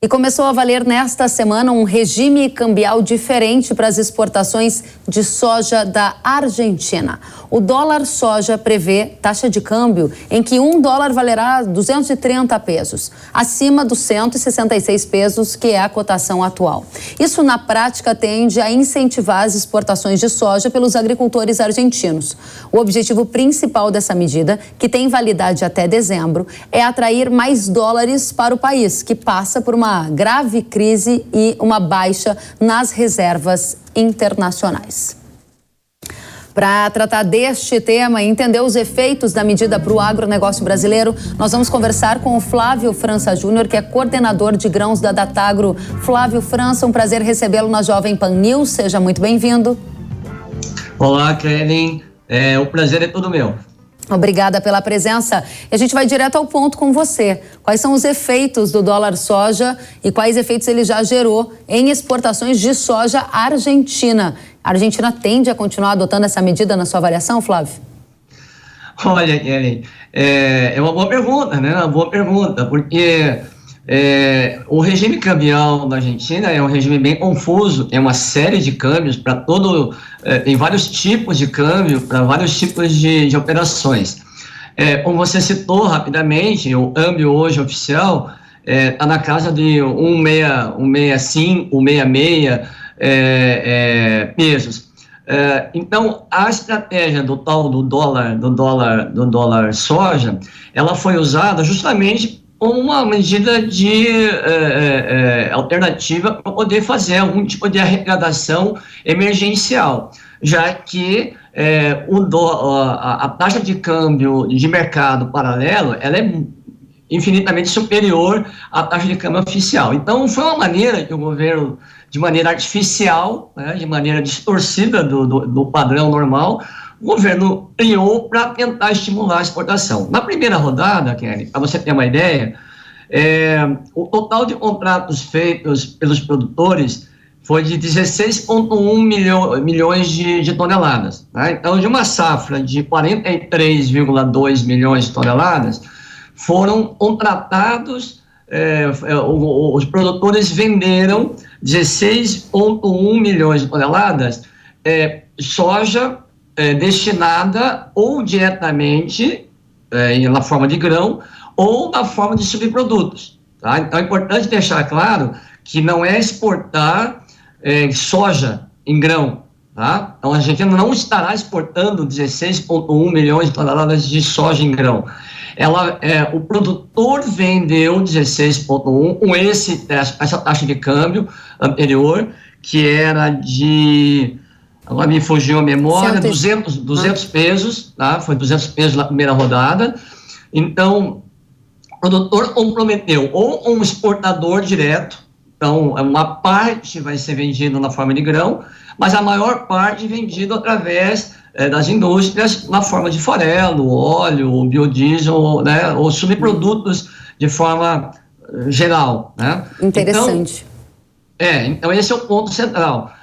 E começou a valer nesta semana um regime cambial diferente para as exportações de soja da Argentina. O dólar soja prevê taxa de câmbio em que $1 valerá 230 pesos, acima dos 166 pesos, que é a cotação atual. Isso, na prática, tende a incentivar as exportações de soja pelos agricultores argentinos. O objetivo principal dessa medida, que tem validade até dezembro, é atrair mais dólares para o país, que passa por uma grave crise e uma baixa nas reservas internacionais. Para tratar deste tema e entender os efeitos da medida para o agronegócio brasileiro, nós vamos conversar com o Flávio França Júnior, que é coordenador de grãos da Datagro. Flávio França, um prazer recebê-lo na Jovem Pan News. Seja muito bem-vindo. Olá, Kellen. O prazer é todo meu. Obrigada pela presença. E a gente vai direto ao ponto com você. Quais são os efeitos do dólar soja e quais efeitos ele já gerou em exportações de soja argentina? A Argentina tende a continuar adotando essa medida na sua avaliação, Flávio? Olha, Kellen, é uma boa pergunta, né? Uma boa pergunta, porque o regime cambial da Argentina é um regime bem confuso, tem uma série de câmbios para tem vários tipos de câmbio para vários tipos de operações. Como você citou rapidamente, o câmbio hoje oficial está na casa de 1,65, 1,66 pesos. Então, a estratégia do dólar soja, ela foi usada justamente como uma medida de alternativa para poder fazer algum tipo de arrecadação emergencial, já que a taxa de câmbio de mercado paralelo ela é infinitamente superior à taxa de câmbio oficial. Então, foi uma maneira que o governo, de maneira artificial, né, de maneira distorcida do padrão normal, o governo criou para tentar estimular a exportação. Na primeira rodada, Kelly, para você ter uma ideia, o total de contratos feitos pelos produtores foi de 16,1 milhões de toneladas. Né? Então, de uma safra de 43,2 milhões de toneladas, foram contratados, os produtores venderam 16,1 milhões de toneladas soja destinada ou diretamente na forma de grão ou na forma de subprodutos. Tá? Então é importante deixar claro que não é exportar soja em grão. Tá? Então a Argentina não estará exportando 16,1 milhões de toneladas de soja em grão. O produtor vendeu 16,1 com essa taxa de câmbio anterior, que era de... Agora me fugiu a memória, 200 pesos, tá? Foi 200 pesos na primeira rodada. Então, o produtor comprometeu ou um exportador direto, então uma parte vai ser vendida na forma de grão, mas a maior parte vendida através das indústrias na forma de farelo, óleo, biodiesel, né? Ou subprodutos de forma geral. Né? Interessante. Então esse é o ponto central.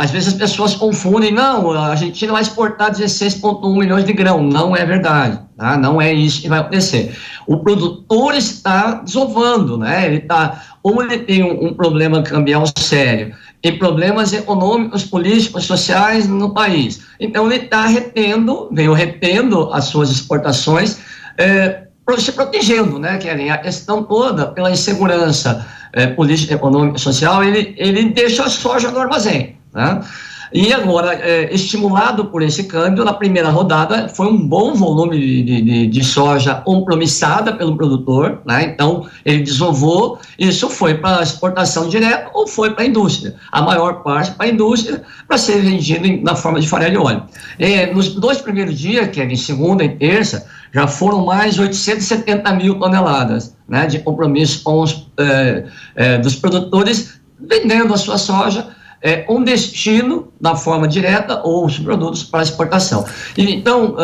Às vezes as pessoas confundem, não, a Argentina vai exportar 16,1 milhões de grão. Não é verdade, tá? Não é isso que vai acontecer. O produtor está desovando, né? Ele tem um problema cambial sério, tem problemas econômicos, políticos, sociais no país. Então ele está veio retendo as suas exportações, se protegendo, né, Kellen? A questão toda pela insegurança política, econômica e social, ele deixa a soja no armazém, né? E agora, estimulado por esse câmbio, na primeira rodada foi um bom volume de soja compromissada pelo produtor, né? Então ele desovou, isso foi para exportação direta ou foi para a indústria, a maior parte para a indústria, para ser vendido na forma de farelo e óleo. Nos 2 primeiros dias, que é em segunda e terça, já foram mais 870 mil toneladas, né, de compromisso com dos produtores vendendo a sua soja um destino na forma direta ou os produtos para exportação. Então,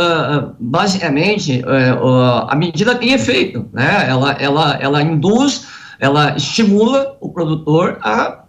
basicamente, a medida tem efeito, né? Ela induz, ela estimula o produtor a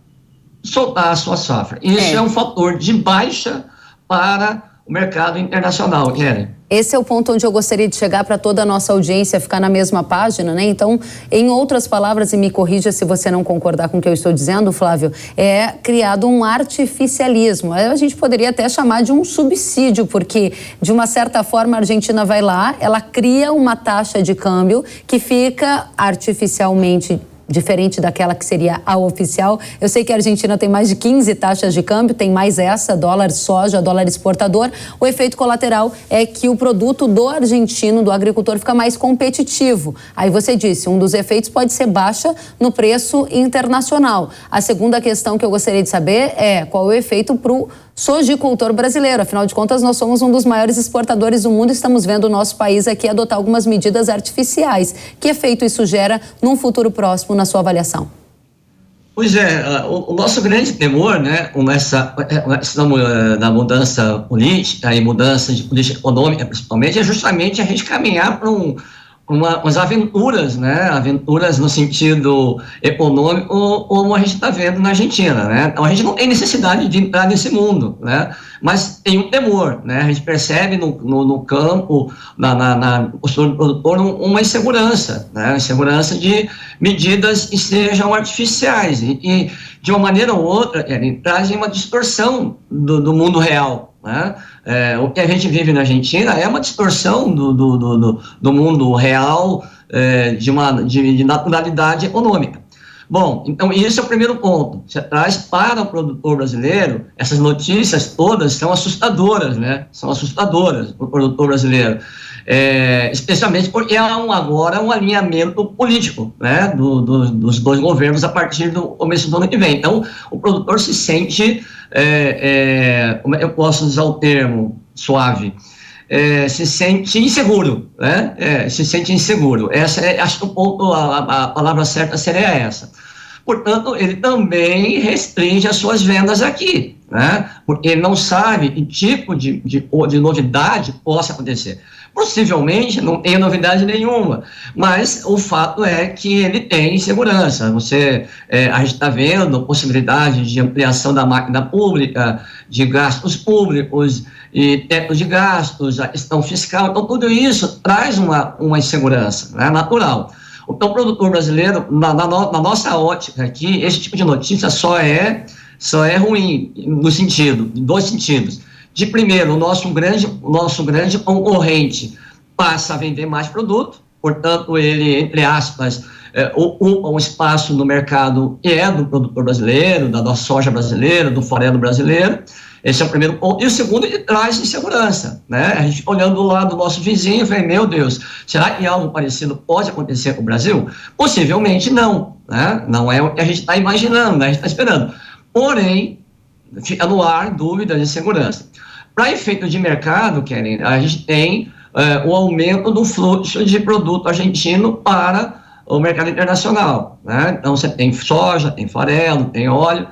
soltar a sua safra. Isso é um fator de baixa para o mercado internacional, Kelly. Esse é o ponto onde eu gostaria de chegar para toda a nossa audiência ficar na mesma página, né? Então, em outras palavras, e me corrija se você não concordar com o que eu estou dizendo, Flávio, é criado um artificialismo. A gente poderia até chamar de um subsídio, porque, de uma certa forma, a Argentina vai lá, ela cria uma taxa de câmbio que fica artificialmente diferente daquela que seria a oficial. Eu sei que a Argentina tem mais de 15 taxas de câmbio, tem mais essa, dólar soja, dólar exportador. O efeito colateral é que o produto do argentino, do agricultor, fica mais competitivo. Aí você disse, um dos efeitos pode ser baixa no preço internacional. A segunda questão que eu gostaria de saber é qual é o efeito para o sojicultor brasileiro. Afinal de contas, nós somos um dos maiores exportadores do mundo e estamos vendo o nosso país aqui adotar algumas medidas artificiais. Que efeito isso gera num futuro próximo, na sua avaliação? Pois é, o nosso grande temor, né, com essa da mudança política e mudança de política econômica, principalmente, é justamente a gente caminhar para umas aventuras, né? Aventuras no sentido econômico, como a gente está vendo na Argentina, né? Então, a gente não tem necessidade de entrar nesse mundo, né? Mas tem um temor, né? A gente percebe no campo, no produtor, uma insegurança, né? Insegurança de medidas que sejam artificiais e de uma maneira ou outra, trazem uma distorção do mundo real, né? O que a gente vive na Argentina é uma distorção do mundo real, de naturalidade econômica. Bom, então esse é o primeiro ponto. Você traz para o produtor brasileiro, essas notícias todas são assustadoras, né? São assustadoras para o produtor brasileiro. Especialmente porque há agora um alinhamento político, né, dos dois governos a partir do começo do ano que vem. Então, o produtor se sente, como eu posso usar o termo suave, se sente inseguro, né? Se sente inseguro. Acho que o ponto, a palavra certa seria essa. Portanto, ele também restringe as suas vendas aqui, né? Porque ele não sabe que tipo de novidade possa acontecer. Possivelmente não tem novidade nenhuma, mas o fato é que ele tem insegurança. A gente está vendo possibilidade de ampliação da máquina pública, de gastos públicos e teto de gastos, a questão fiscal. Então, tudo isso traz uma insegurança, né, natural. Então, o produtor brasileiro, na nossa ótica aqui, esse tipo de notícia só é ruim em dois sentidos. De primeiro, o nosso grande concorrente passa a vender mais produto, portanto, ele, entre aspas, ocupa um espaço no mercado que é do produtor brasileiro, da nossa soja brasileira, do farelo brasileiro. Esse é o primeiro ponto. E o segundo, ele traz insegurança, né? A gente olhando do lado do nosso vizinho e vê, meu Deus, será que algo parecido pode acontecer com o Brasil? Possivelmente não, né? Não é o que a gente está imaginando, né? A gente está esperando. Porém, fica no ar dúvida de segurança. Para efeito de mercado, Kellen, a gente tem o aumento do fluxo de produto argentino para o mercado internacional, né? Então, você tem soja, tem farelo, tem óleo,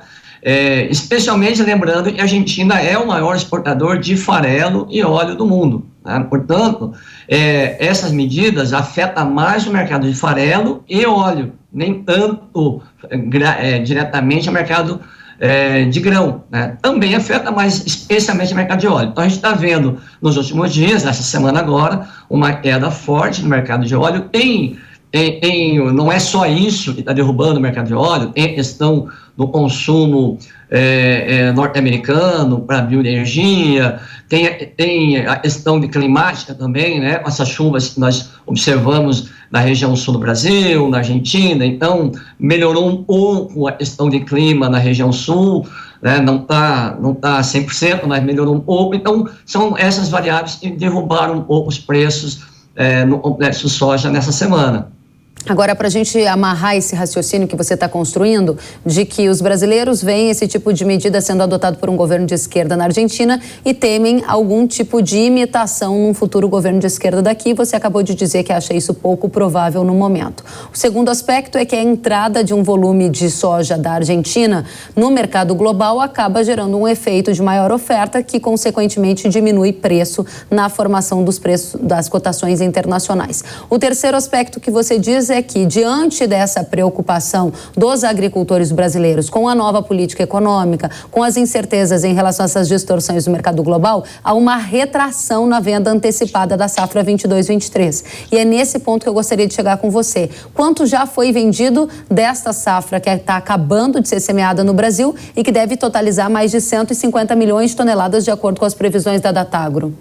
especialmente lembrando que a Argentina é o maior exportador de farelo e óleo do mundo, né? Portanto, essas medidas afetam mais o mercado de farelo e óleo, nem tanto diretamente o mercado de grão, né? Também afeta mais especialmente o mercado de óleo. Então a gente está vendo nos últimos dias, essa semana agora, uma queda forte no mercado de óleo. Não é só isso que está derrubando o mercado de óleo, tem a questão do consumo norte-americano para bioenergia, tem a questão de climática também, né? Com essas chuvas que nós observamos na região sul do Brasil, na Argentina. Então, melhorou um pouco a questão de clima na região sul, né? Não tá 100%, mas melhorou um pouco. Então, são essas variáveis que derrubaram um pouco os preços no complexo soja nessa semana. Agora, para a gente amarrar esse raciocínio que você está construindo, de que os brasileiros veem esse tipo de medida sendo adotado por um governo de esquerda na Argentina e temem algum tipo de imitação num futuro governo de esquerda daqui, você acabou de dizer que acha isso pouco provável no momento. O segundo aspecto é que a entrada de um volume de soja da Argentina no mercado global acaba gerando um efeito de maior oferta que, consequentemente, diminui preço na formação dos preços das cotações internacionais. O terceiro aspecto que você diz é que, diante dessa preocupação dos agricultores brasileiros com a nova política econômica, com as incertezas em relação a essas distorções do mercado global, há uma retração na venda antecipada da safra 22-23. E é nesse ponto que eu gostaria de chegar com você. Quanto já foi vendido desta safra que está acabando de ser semeada no Brasil e que deve totalizar mais de 150 milhões de toneladas, de acordo com as previsões da Datagro?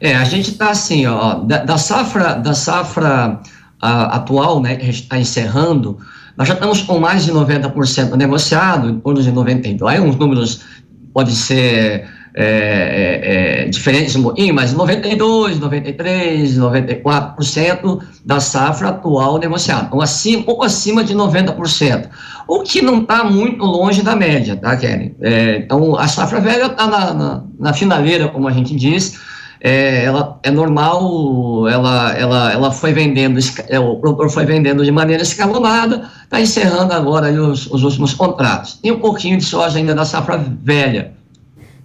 A gente está assim, ó, da safra atual, né, que a gente está encerrando, nós já estamos com mais de 90% negociado, em torno de 92%. Aí uns números podem ser diferentes um pouquinho, mas 92%, 93%, 94% da safra atual negociada. Então, um pouco acima de 90%. O que não está muito longe da média, tá, Kelly? Então, a safra velha está na finaleira, como a gente diz. Ela é normal, ela foi vendendo, o produtor foi vendendo de maneira escalonada, está encerrando agora aí os últimos contratos. Tem um pouquinho de soja ainda da safra velha.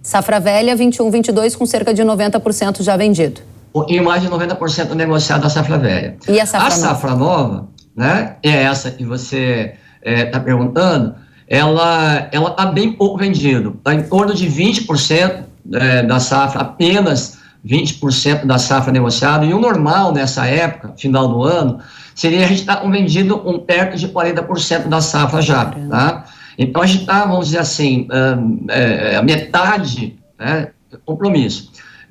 Safra velha, 21-22, com cerca de 90% já vendido. Um pouquinho mais de 90% negociado da safra velha. E a safra nova? A safra nova, né, é essa que você está perguntando, ela está bem pouco vendida. Está em torno de 20% da safra, apenas 20% da safra negociada, e o normal nessa época, final do ano, seria a gente estar vendido perto de 40% da safra já, tá? Então a gente está, vamos dizer assim, a metade, né,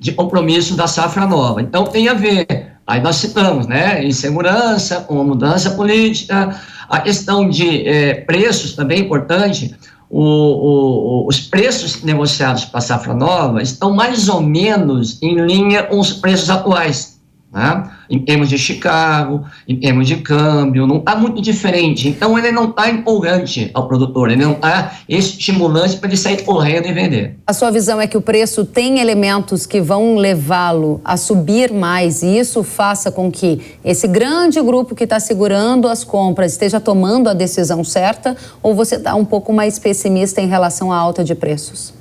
de compromisso da safra nova. Então tem a ver, aí nós citamos, né, insegurança, com a mudança política, a questão de preços também é importante. Os preços negociados para a safra nova estão mais ou menos em linha com os preços atuais, né? Em termos de Chicago, em termos de câmbio, não está muito diferente. Então, ele não está empolgante ao produtor, ele não está estimulante para ele sair correndo e vender. A sua visão é que o preço tem elementos que vão levá-lo a subir mais, e isso faça com que esse grande grupo que está segurando as compras esteja tomando a decisão certa, ou você está um pouco mais pessimista em relação à alta de preços?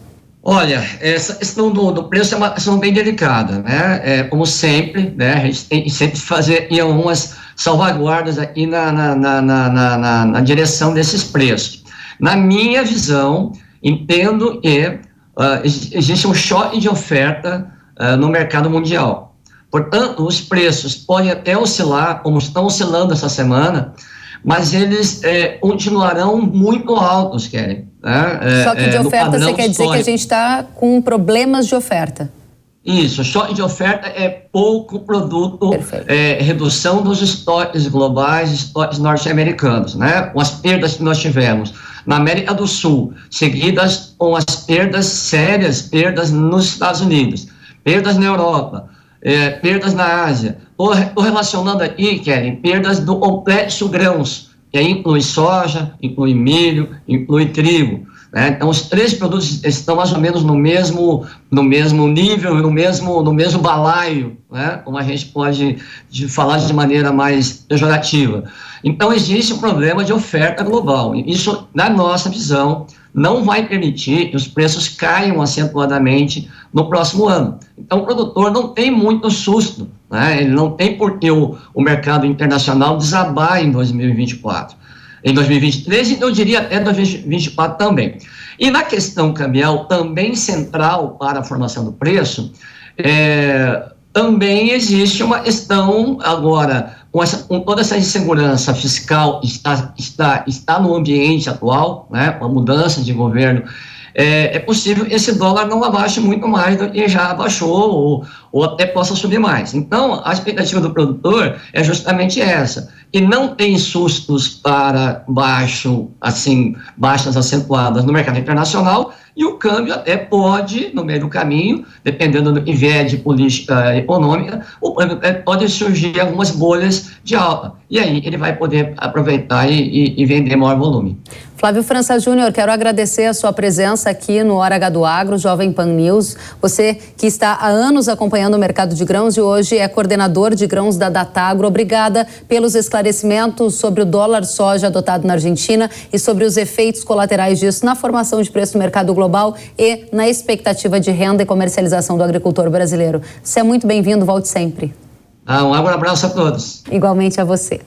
Olha, essa questão do preço é uma questão bem delicada, né? Como sempre, né? A gente tem que sempre fazer algumas salvaguardas aqui na direção desses preços. Na minha visão, entendo que existe um choque de oferta no mercado mundial. Portanto, os preços podem até oscilar, como estão oscilando essa semana, mas eles continuarão muito altos, Kelly. Choque de oferta, você quer dizer que a gente está com problemas de oferta? Isso, choque de oferta é pouco produto, redução dos estoques globais, estoques norte-americanos, né? Com as perdas que nós tivemos na América do Sul, seguidas com as perdas sérias, perdas nos Estados Unidos, perdas na Europa, perdas na Ásia. Estou relacionando aqui, Kelly, perdas do complexo grãos, que aí inclui soja, inclui milho, inclui trigo, né? Então, os três produtos estão mais ou menos no mesmo nível, no mesmo balaio, né? Como a gente pode falar de maneira mais pejorativa. Então, existe um problema de oferta global. Isso, na nossa visão, não vai permitir que os preços caiam acentuadamente no próximo ano. Então, o produtor não tem muito susto, né? Ele não tem por que o mercado internacional desabar em 2024. Em 2023, e eu diria até 2024 também. E na questão cambial, também central para a formação do preço, também existe uma questão agora, com toda essa insegurança fiscal está no ambiente atual, né, com a mudança de governo, é possível que esse dólar não abaixe muito mais do que já abaixou, ou até possa subir mais. Então, a expectativa do produtor é justamente essa, e não tem sustos para baixas acentuadas no mercado internacional, e o câmbio até pode, no meio do caminho, dependendo do que vier de política econômica, pode surgir algumas bolhas de alta. E aí ele vai poder aproveitar e vender maior volume. Flávio França Júnior, quero agradecer a sua presença aqui no Hora H do Agro, Jovem Pan News. Você que está há anos acompanhando o mercado de grãos e hoje é coordenador de grãos da Datagro. Obrigada pelos esclarecimentos sobre o dólar soja adotado na Argentina e sobre os efeitos colaterais disso na formação de preço do mercado global e na expectativa de renda e comercialização do agricultor brasileiro. Você é muito bem-vindo, volte sempre. Um abraço a todos. Igualmente a você.